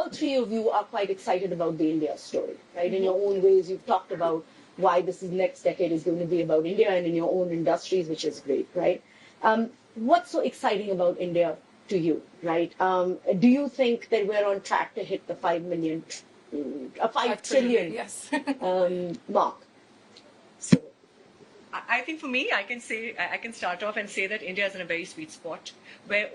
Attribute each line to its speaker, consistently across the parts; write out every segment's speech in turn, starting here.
Speaker 1: all three of you are quite excited about the India story, right? In your own ways, you've talked about why this next decade is going to be about India and in your own industries, which is great, right? What's so exciting about India to you, right? Do you think that we're on track to hit the 5 million, 5 trillion
Speaker 2: yes.
Speaker 1: mark? So,
Speaker 2: I think for me, I can start off and say that India is in a very sweet spot where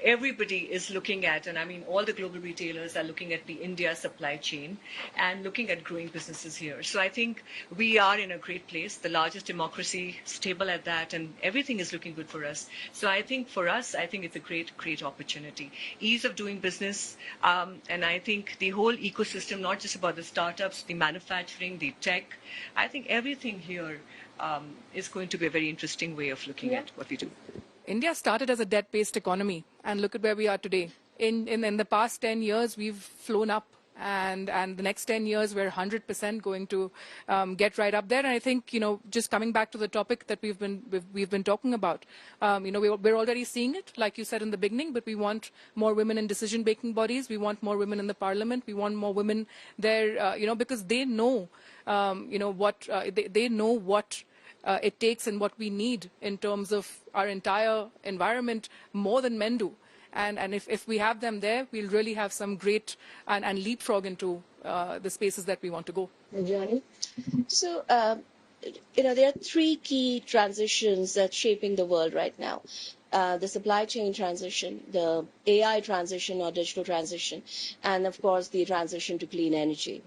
Speaker 2: everybody is looking at, and I mean all the global retailers are looking at the India supply chain and looking at growing businesses here. So I think we are in a great place, the largest democracy, stable at that, and everything is looking good for us. So I think for us, I think it's a great opportunity. Ease of doing business, and I think the whole ecosystem, not just about the startups, the manufacturing, the tech, I think everything here is going to be a very interesting way of looking at what we do.
Speaker 3: India started as a debt-based economy, and look at where we are today. In the past 10 years, we've flown up, and the next 10 years, we're 100% going to get right up there. And I think, just coming back to the topic that we've been talking about, we're already seeing it, like you said in the beginning, but we want more women in decision-making bodies. We want more women in the parliament. We want more women there, because they know, they know what it takes and what we need in terms of our entire environment more than men do. And if we have them there, we'll really have some great and leapfrog into the spaces that we want to go.
Speaker 1: Debjani?
Speaker 4: So, there are three key transitions that's shaping the world right now. The supply chain transition, the AI transition or digital transition, and of course the transition to clean energy.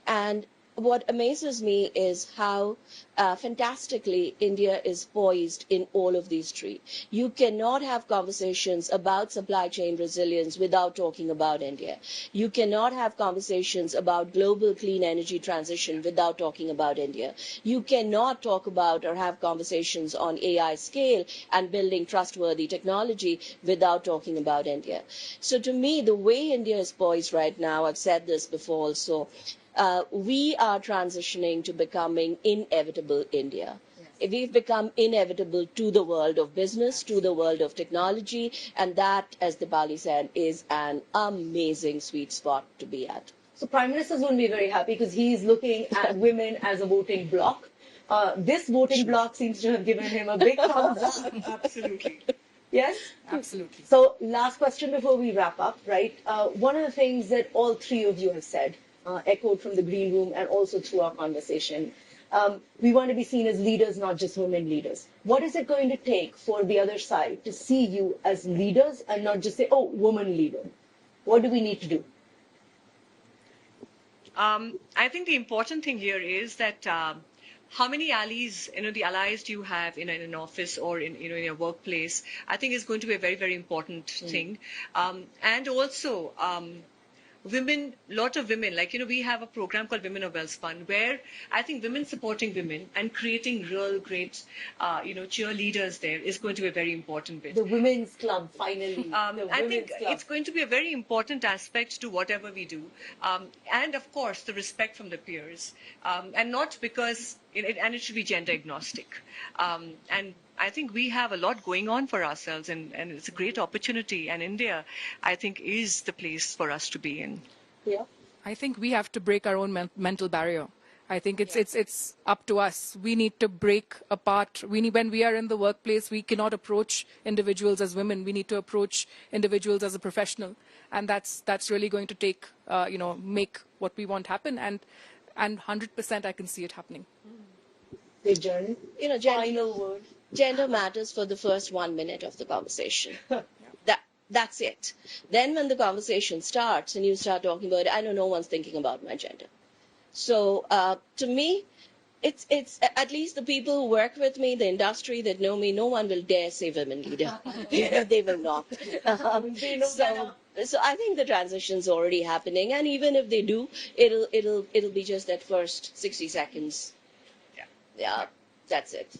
Speaker 4: And what amazes me is how fantastically India is poised in all of these three. You cannot have conversations about supply chain resilience without talking about India. You cannot have conversations about global clean energy transition without talking about India. You cannot talk about or have conversations on AI scale and building trustworthy technology without talking about India. So to me, the way India is poised right now, I've said this before also, we are transitioning to becoming inevitable India. Yes. We've become inevitable to the world of business, to the world of technology, and that, as Dipali said, is an amazing sweet spot to be at.
Speaker 1: So Prime Minister's going to be very happy because he's looking at women as a voting bloc. This voting bloc seems to have given him a big thumbs up.
Speaker 2: Absolutely.
Speaker 1: Yes?
Speaker 2: Absolutely.
Speaker 1: So last question before we wrap up, right? One of the things that all three of you have said, echoed from the green room and also through our conversation. We want to be seen as leaders, not just women leaders. What is it going to take for the other side to see you as leaders and not just say, oh, woman leader? What do we need to do?
Speaker 2: I think the important thing here is that how many allies, the allies do you have in an office or in your workplace, I think is going to be a very, very important thing. And also, women, lot of women, we have a program called Women of Welspun, where I think women supporting women and creating real great, cheerleaders there is going to be a very important bit.
Speaker 1: The women's club, finally.
Speaker 2: I think it's going to be a very important aspect to whatever we do. And of course, the respect from the peers. And not because, and it should be gender agnostic. And I think we have a lot going on for ourselves, and it's a great opportunity. And India, I think, is the place for us to be in.
Speaker 1: Yeah.
Speaker 3: I think we have to break our own mental barrier. I think it's up to us. We need to break apart. When we are in the workplace, we cannot approach individuals as women. We need to approach individuals as a professional, and that's really going to take make what we want happen. And 100% I can see it happening.
Speaker 1: Debjani, final word.
Speaker 4: Gender matters for the first 1 minute of the conversation. That's it. Then when the conversation starts and you start talking about it, I know no one's thinking about my gender. So to me, it's at least the people who work with me, the industry that know me, no one will dare say women leader. They will not. So I think the transition's already happening, and even if they do, it'll be just that first 60 seconds. Yeah, that's it.